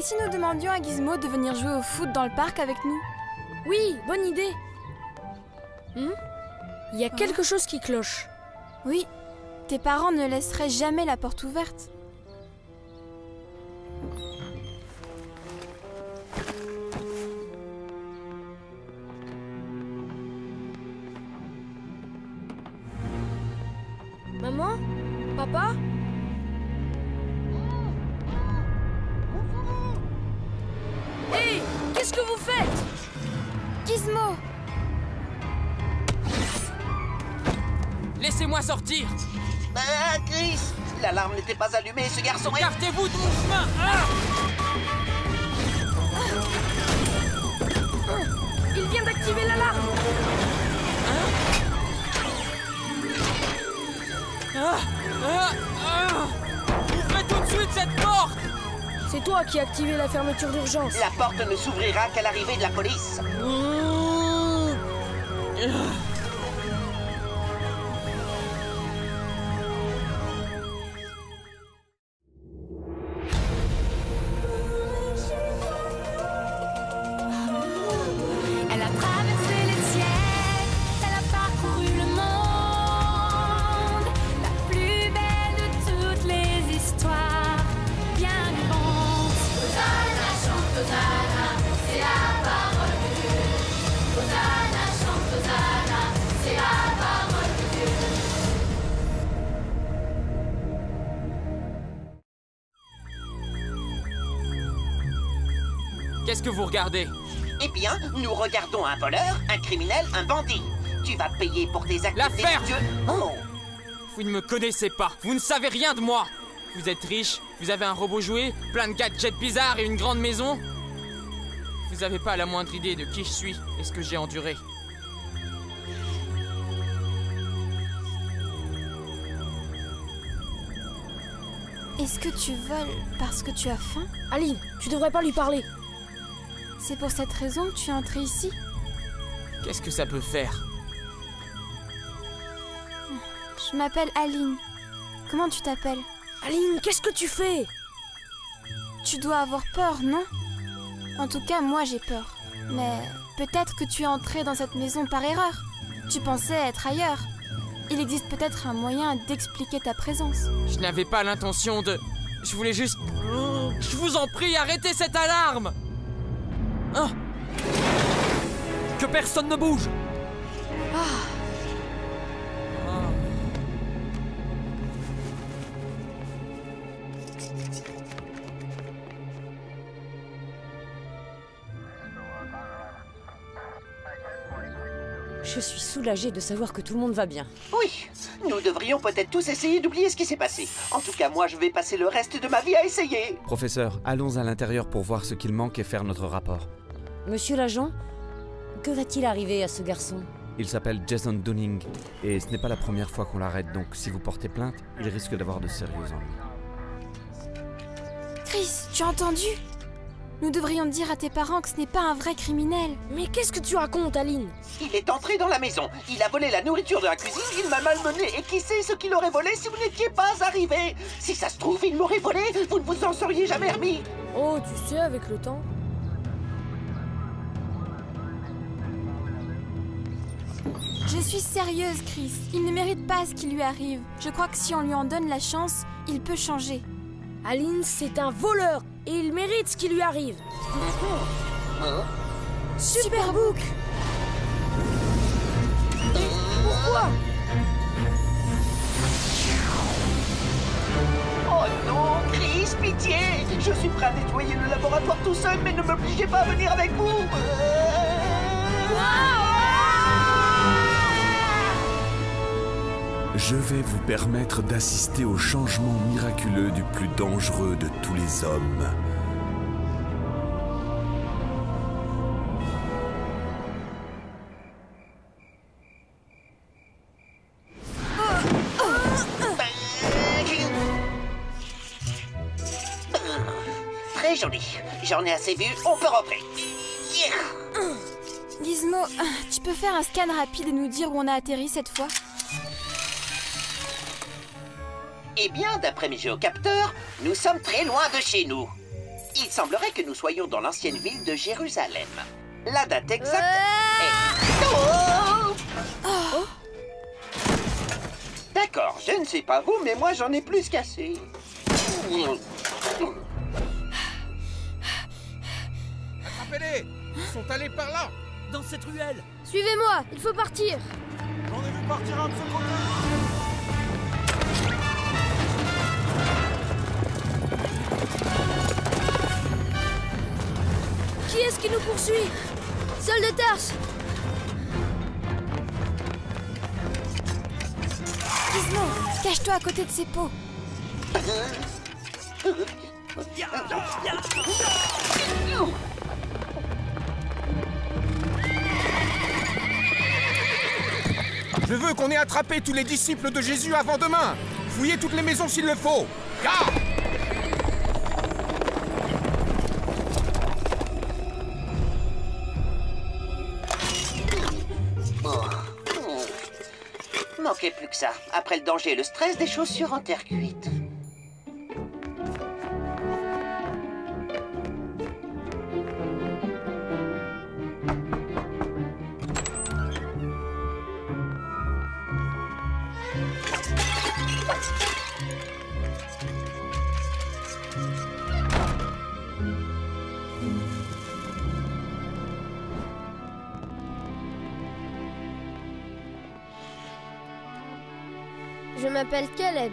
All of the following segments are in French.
Et si nous demandions à Gizmo de venir jouer au foot dans le parc avec nous? Oui, bonne idée. Il y a quelque chose qui cloche. Oui, tes parents ne laisseraient jamais la porte ouverte. Maman? Papa? Hé! Qu'est-ce que vous faites? Gizmo! Laissez-moi sortir! Ah, Chris! L'alarme n'était pas allumée, ce garçon est... Écartez-vous de mon chemin! Il vient d'activer l'alarme! Ouvrez tout de suite cette porte! C'est toi qui as activé la fermeture d'urgence. La porte ne s'ouvrira qu'à l'arrivée de la police. Elle a traversé les siècles, elle a parcouru le monde, la plus belle de toutes les histoires, bien vivante. Hosanna chante Hosanna, c'est la parole de Dieu. Hosanna chante Hosanna, c'est la parole de Dieu. Qu'est-ce que vous regardez? Eh bien, nous regardons un voleur, un criminel, un bandit. Tu vas payer pour tes actes La ferme! délictueux. Oh! Vous ne me connaissez pas, vous ne savez rien de moi. Vous êtes riche, vous avez un robot jouet, plein de gadgets bizarres et une grande maison. Vous n'avez pas la moindre idée de qui je suis et ce que j'ai enduré. Est-ce que tu voles parce que tu as faim? Aline, tu devrais pas lui parler. C'est pour cette raison que tu es entrée ici? Qu'est-ce que ça peut faire? Je m'appelle Aline. Comment tu t'appelles? Aline, qu'est-ce que tu fais? Tu dois avoir peur, non? En tout cas, moi j'ai peur. Mais peut-être que tu es entrée dans cette maison par erreur. Tu pensais être ailleurs. Il existe peut-être un moyen d'expliquer ta présence. Je n'avais pas l'intention de... Je voulais juste... Je vous en prie, arrêtez cette alarme! Ah! Que personne ne bouge! Je suis soulagée de savoir que tout le monde va bien. Oui, nous devrions peut-être tous essayer d'oublier ce qui s'est passé. En tout cas, moi, je vais passer le reste de ma vie à essayer. Professeur, allons à l'intérieur pour voir ce qu'il manque et faire notre rapport. Monsieur l'agent, que va-t-il arriver à ce garçon? Il s'appelle Jason Dunning, et ce n'est pas la première fois qu'on l'arrête, donc si vous portez plainte, il risque d'avoir de sérieux ennuis. Chris, tu as entendu? Nous devrions dire à tes parents que ce n'est pas un vrai criminel. Mais qu'est-ce que tu racontes, Aline? Il est entré dans la maison, il a volé la nourriture de la cuisine, il m'a malmené, et qui sait ce qu'il aurait volé si vous n'étiez pas arrivé? Si ça se trouve, il m'aurait volé, vous ne vous en seriez jamais remis. Oh, tu sais, avec le temps... Je suis sérieuse, Chris. Il ne mérite pas ce qui lui arrive. Je crois que si on lui en donne la chance, il peut changer. Aline, c'est un voleur, et il mérite ce qui lui arrive. Superbook! Pourquoi? Oh non, Chris, pitié! Je suis prêt à nettoyer le laboratoire tout seul, mais ne m'obligez pas à venir avec vous! Je vais vous permettre d'assister au changement miraculeux du plus dangereux de tous les hommes. Très joli. J'en ai assez vu, on peut rentrer. Gizmo, tu peux faire un scan rapide et nous dire où on a atterri cette fois? Eh bien, d'après mes géocapteurs, nous sommes très loin de chez nous. Il semblerait que nous soyons dans l'ancienne ville de Jérusalem. La date exacte est... Oh D'accord, je ne sais pas vous, mais moi j'en ai plus qu'assez. Attrapez-les! Ils sont allés par là! Dans cette ruelle! Suivez-moi, il faut partir. J'en ai vu partir un de ce côté! Qui est-ce qui nous poursuit? Saul de Tarse! Gizmo, cache-toi à côté de ces pots. Je veux qu'on ait attrapé tous les disciples de Jésus avant demain! Fouillez toutes les maisons s'il le faut! Gare! Manquait plus que ça. Après le danger et le stress, des chaussures en terre cuite. Je m'appelle Caleb.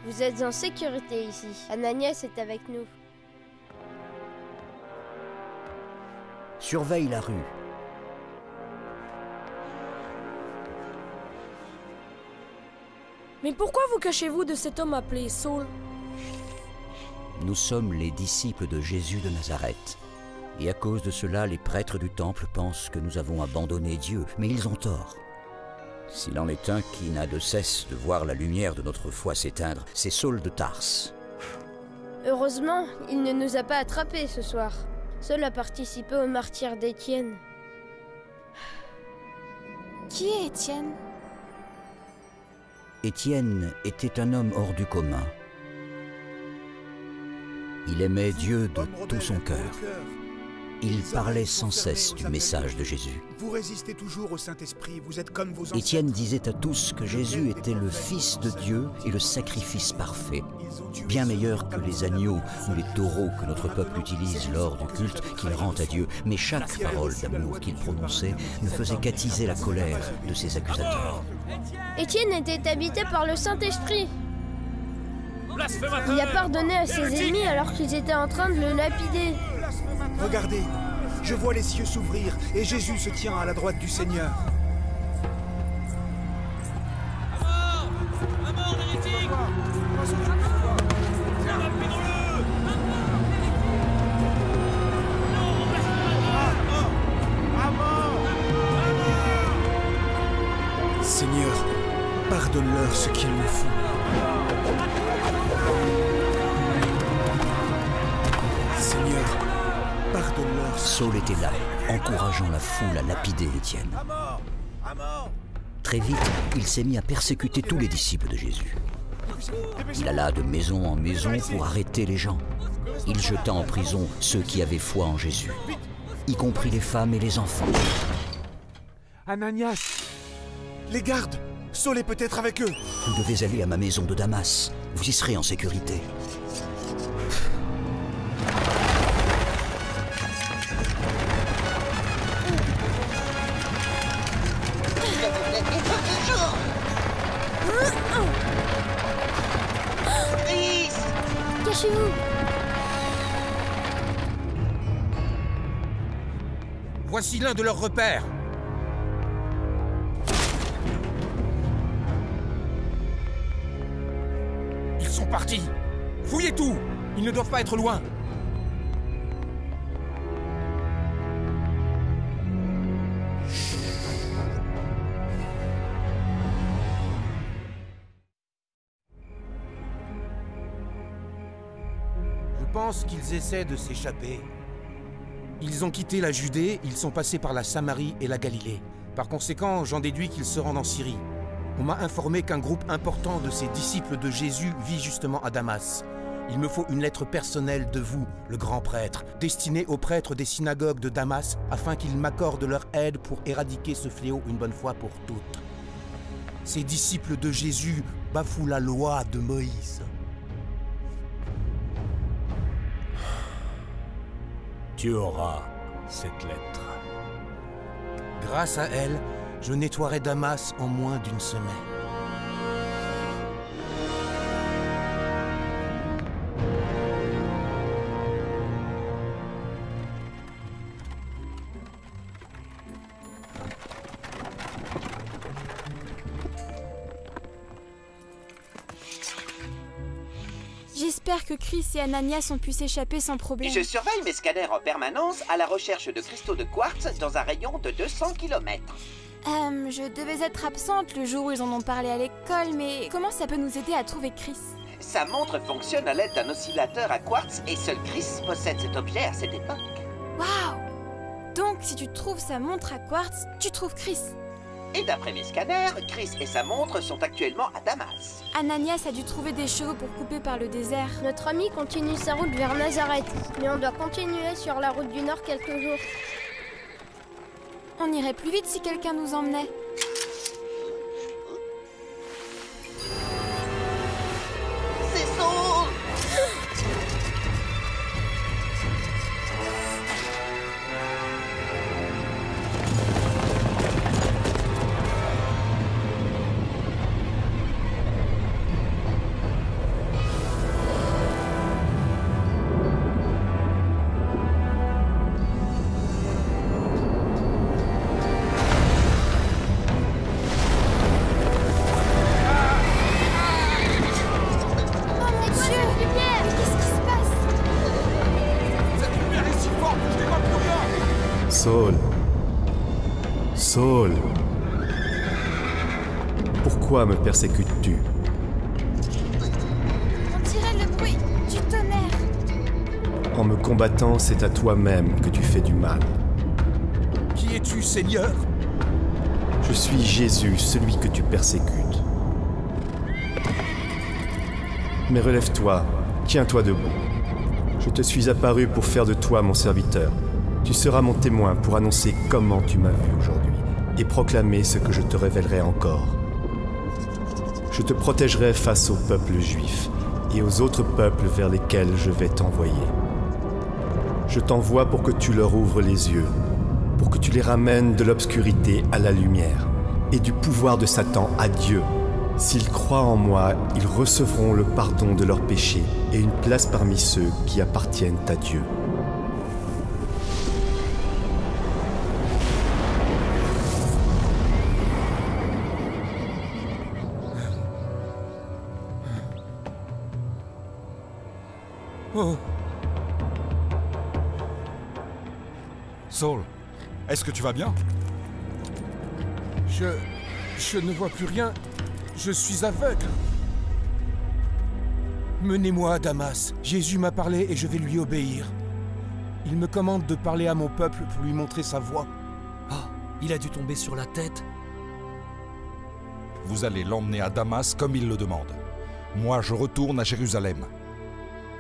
Vous êtes en sécurité ici. Ananias est avec nous. Surveille la rue. Mais pourquoi vous cachez-vous de cet homme appelé Saul? Nous sommes les disciples de Jésus de Nazareth. Et à cause de cela, les prêtres du temple pensent que nous avons abandonné Dieu, mais ils ont tort. S'il en est un qui n'a de cesse de voir la lumière de notre foi s'éteindre, c'est Saul de Tarse. Heureusement, il ne nous a pas attrapés ce soir. Saul a participé au martyre d'Étienne. Qui est Étienne? Étienne était un homme hors du commun. Il aimait Dieu de tout son cœur. Il parlait sans cesse du message de Jésus. Vous résistez toujours au Saint-Esprit, vous êtes comme vos ancêtres. Étienne disait à tous que Jésus était le Fils de Dieu et le sacrifice parfait, bien meilleur que les agneaux ou les taureaux que notre peuple utilise lors du culte qu'il rend à Dieu. Mais chaque parole d'amour qu'il prononçait ne faisait qu'attiser la colère de ses accusateurs. Étienne était habité par le Saint-Esprit. Il a pardonné à ses ennemis alors qu'ils étaient en train de le lapider. Regardez, je vois les cieux s'ouvrir et Jésus se tient à la droite du Seigneur. À mort, l'hérétique! Seigneur, pardonne-leur ce qu'ils me font. Seigneur, pardonne-leur. Saul était là, encourageant la foule à lapider Étienne. Très vite, il s'est mis à persécuter tous les disciples de Jésus. Il alla de maison en maison pour arrêter les gens. Il jeta en prison ceux qui avaient foi en Jésus, y compris les femmes et les enfants. Ananias, les gardes, Saul est peut-être avec eux. Vous devez aller à ma maison de Damas. Vous y serez en sécurité. Cachez-vous. Voici l'un de leurs repères. Ils sont partis. Fouillez tout. Ils ne doivent pas être loin. Je pense qu'ils essaient de s'échapper. Ils ont quitté la Judée, ils sont passés par la Samarie et la Galilée. Par conséquent, j'en déduis qu'ils se rendent en Syrie. On m'a informé qu'un groupe important de ces disciples de Jésus vit justement à Damas. Il me faut une lettre personnelle de vous, le grand prêtre, destinée aux prêtres des synagogues de Damas, afin qu'ils m'accordent leur aide pour éradiquer ce fléau une bonne fois pour toutes. Ces disciples de Jésus bafouent la loi de Moïse. Tu auras cette lettre. Grâce à elle, je nettoierai Damas en moins d'une semaine. J'espère que Chris et Ananias ont pu s'échapper sans problème. Je surveille mes scanners en permanence à la recherche de cristaux de quartz dans un rayon de 200 km. Je devais être absente le jour où ils en ont parlé à l'école, mais comment ça peut nous aider à trouver Chris? Sa montre fonctionne à l'aide d'un oscillateur à quartz et seul Chris possède cet objet à cette époque. Waouh! Donc si tu trouves sa montre à quartz, tu trouves Chris. Et d'après mes scanners, Chris et sa montre sont actuellement à Damas. Ananias a dû trouver des chevaux pour couper par le désert. Notre ami continue sa route vers Nazareth, mais on doit continuer sur la route du Nord quelques jours. On irait plus vite si quelqu'un nous emmenait. C'est Saul! Saul. Saul. Pourquoi me persécutes-tu? On dirait le bruit du tonnerre. En me combattant, c'est à toi-même que tu fais du mal. Qui es-tu, Seigneur? Je suis Jésus, celui que tu persécutes. Mais relève-toi, tiens-toi debout. Je te suis apparu pour faire de toi mon serviteur. Tu seras mon témoin pour annoncer comment tu m'as vu aujourd'hui et proclamer ce que je te révélerai encore. Je te protégerai face au peuple juif et aux autres peuples vers lesquels je vais t'envoyer. Je t'envoie pour que tu leur ouvres les yeux, pour que tu les ramènes de l'obscurité à la lumière et du pouvoir de Satan à Dieu. S'ils croient en moi, ils recevront le pardon de leurs péchés et une place parmi ceux qui appartiennent à Dieu. Oh. Saul, est-ce que tu vas bien? Je ne vois plus rien. Je suis aveugle. Menez-moi à Damas. Jésus m'a parlé et je vais lui obéir. Il me commande de parler à mon peuple pour lui montrer sa voie. Ah, il a dû tomber sur la tête. Vous allez l'emmener à Damas comme il le demande. Moi, je retourne à Jérusalem.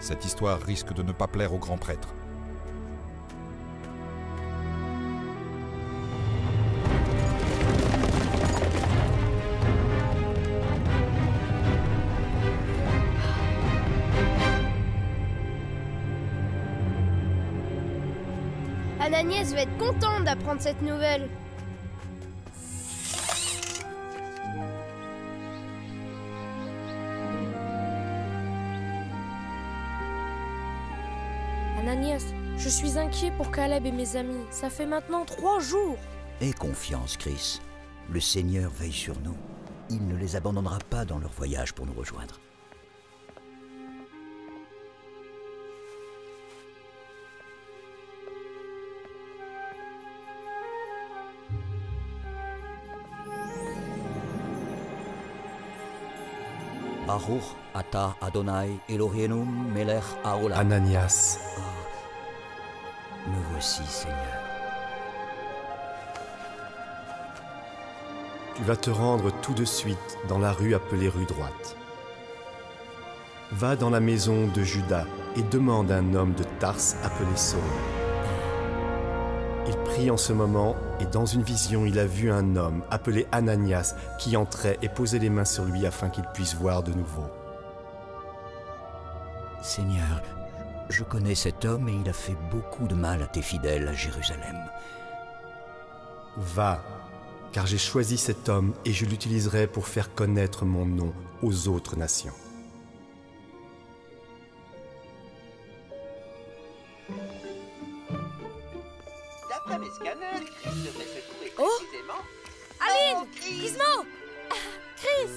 Cette histoire risque de ne pas plaire au grand prêtre. Ananias va être content d'apprendre cette nouvelle. Ananias, je suis inquiet pour Caleb et mes amis. Ça fait maintenant 3 jours. Aie confiance, Chris. Le Seigneur veille sur nous. Il ne les abandonnera pas dans leur voyage pour nous rejoindre. Baruch Ata Adonai Eloheinu Melech Haolam. Ananias. Oh, me voici, Seigneur. Tu vas te rendre tout de suite dans la rue appelée rue droite. Va dans la maison de Judas et demande un homme de Tarse appelé Saul. Il prie en ce moment, et dans une vision, il a vu un homme appelé Ananias qui entrait et posait les mains sur lui afin qu'il puisse voir de nouveau. Seigneur, je connais cet homme et il a fait beaucoup de mal à tes fidèles à Jérusalem. Va, car j'ai choisi cet homme et je l'utiliserai pour faire connaître mon nom aux autres nations. D'après mes scanners, Chris devrait se trouver Oh précisément... Aline, Chris Gizmo, Chris.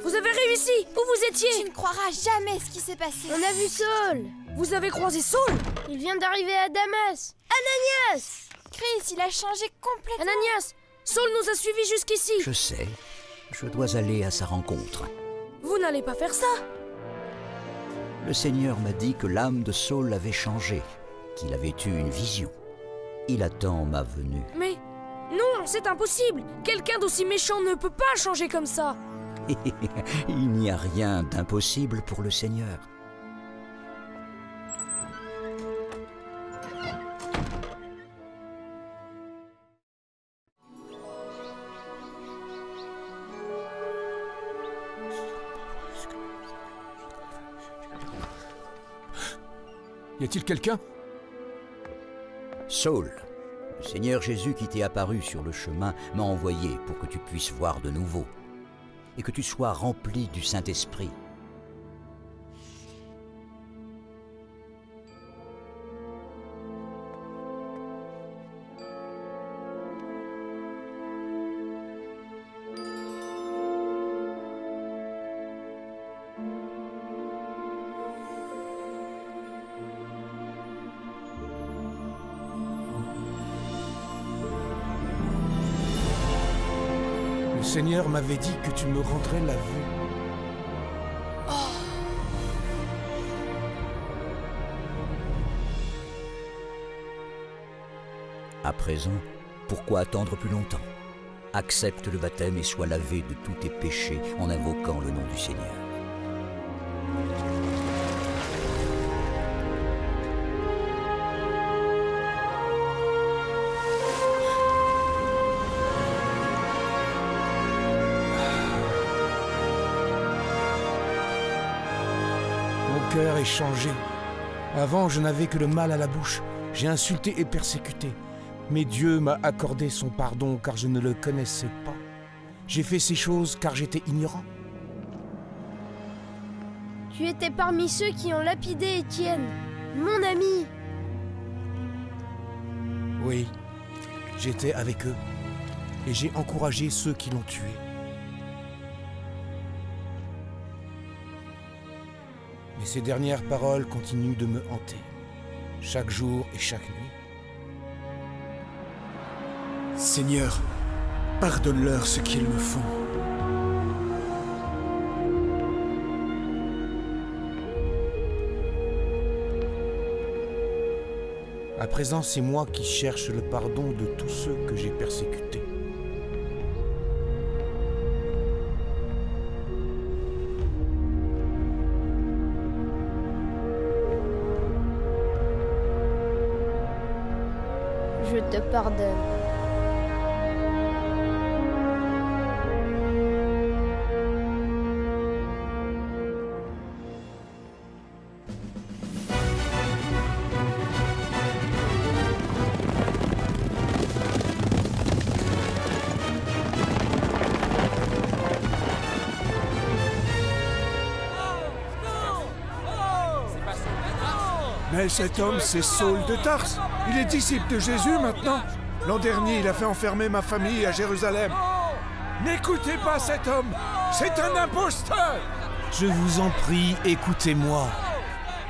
Vous avez réussi. Où vous étiez? Tu ne croiras jamais ce qui s'est passé. On a vu Saul. Vous avez croisé Saul? Il vient d'arriver à Damas. Ananias! Chris, il a changé complètement. Ananias, Saul nous a suivis jusqu'ici. Je sais, je dois aller à sa rencontre. Vous n'allez pas faire ça? Le Seigneur m'a dit que l'âme de Saul avait changé, qu'il avait eu une vision. Il attend ma venue. Mais non, c'est impossible. Quelqu'un d'aussi méchant ne peut pas changer comme ça. Il n'y a rien d'impossible pour le Seigneur. Y a-t-il quelqu'un? Saul, le Seigneur Jésus qui t'est apparu sur le chemin m'a envoyé pour que tu puisses voir de nouveau et que tu sois rempli du Saint-Esprit. Le Seigneur m'avait dit que tu me rendrais la vue. À présent, pourquoi attendre plus longtemps? Accepte le baptême et sois lavé de tous tes péchés en invoquant le nom du Seigneur. Mon cœur est changé. Avant, je n'avais que le mal à la bouche. J'ai insulté et persécuté. Mais Dieu m'a accordé son pardon car je ne le connaissais pas. J'ai fait ces choses car j'étais ignorant. Tu étais parmi ceux qui ont lapidé Étienne, mon ami. Oui, j'étais avec eux. Et j'ai encouragé ceux qui l'ont tué. Mais ces dernières paroles continuent de me hanter, chaque jour et chaque nuit. Seigneur, pardonne-leur ce qu'ils me font. À présent, c'est moi qui cherche le pardon de tous ceux que j'ai persécutés. Je te pardonne. Mais cet homme, c'est Saul de Tarse. Il est disciple de Jésus maintenant. L'an dernier, il a fait enfermer ma famille à Jérusalem. N'écoutez pas cet homme. C'est un imposteur. Je vous en prie, écoutez-moi.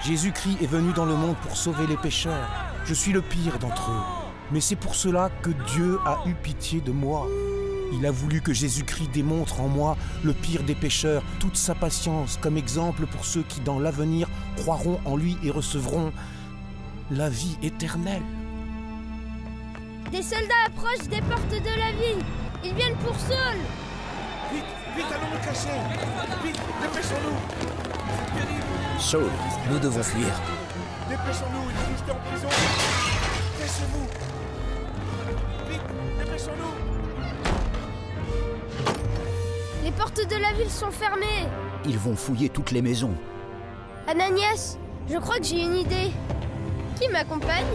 Jésus-Christ est venu dans le monde pour sauver les pécheurs. Je suis le pire d'entre eux. Mais c'est pour cela que Dieu a eu pitié de moi. Il a voulu que Jésus-Christ démontre en moi, le pire des pécheurs, toute sa patience comme exemple pour ceux qui, dans l'avenir, croiront en lui et recevront la vie éternelle. Des soldats approchent des portes de la ville. Ils viennent pour Saul. Vite, Vite, allons nous cacher. Vite, dépêchons-nous. C'est terrible. Saul, nous devons fuir. Dépêchons-nous, il va nous jeter en prison. Cachez-vous. Vite, dépêchons-nous. Les portes de la ville sont fermées. Ils vont fouiller toutes les maisons. Ananias, je crois que j'ai une idée. Qui m'accompagne?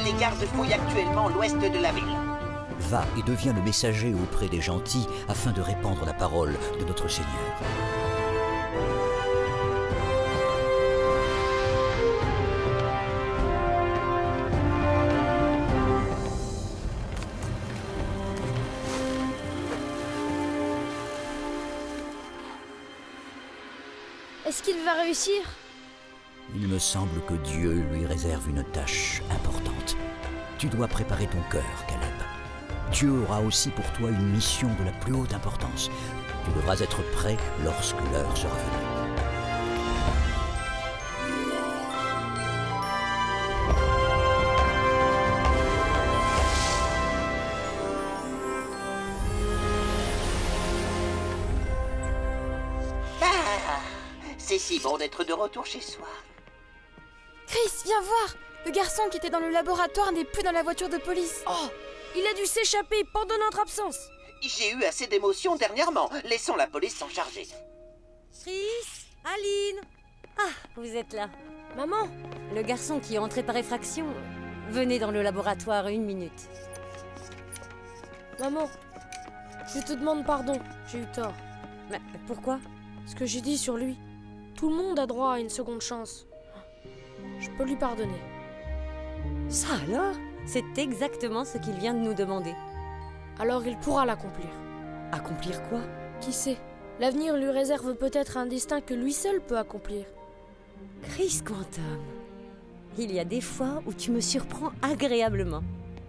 Les gardes fouillent actuellement l'ouest de la ville. Va et deviens le messager auprès des gentils afin de répandre la parole de notre Seigneur. Est-ce qu'il va réussir? Il me semble que Dieu lui réserve une tâche importante. Tu dois préparer ton cœur, Caleb. Dieu aura aussi pour toi une mission de la plus haute importance. Tu devras être prêt lorsque l'heure sera venue. C'est si bon d'être de retour chez soi. Chris, viens voir. Le garçon qui était dans le laboratoire n'est plus dans la voiture de police. Oh, il a dû s'échapper pendant notre absence. J'ai eu assez d'émotions dernièrement. Laissons la police s'en charger. Chris, Aline. Ah, vous êtes là. Maman, le garçon qui est entré par effraction, venez dans le laboratoire 1 minute. Maman, je te demande pardon, j'ai eu tort. Mais pourquoi? Ce que j'ai dit sur lui. Tout le monde a droit à une seconde chance. Je peux lui pardonner. Ça alors? C'est exactement ce qu'il vient de nous demander. Alors il pourra l'accomplir. Accomplir quoi? Qui sait? L'avenir lui réserve peut-être un destin que lui seul peut accomplir. Chris Quantum, il y a des fois où tu me surprends agréablement.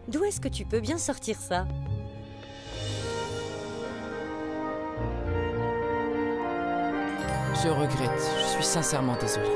D'où est-ce que tu peux bien sortir ça? Je regrette, je suis sincèrement désolé.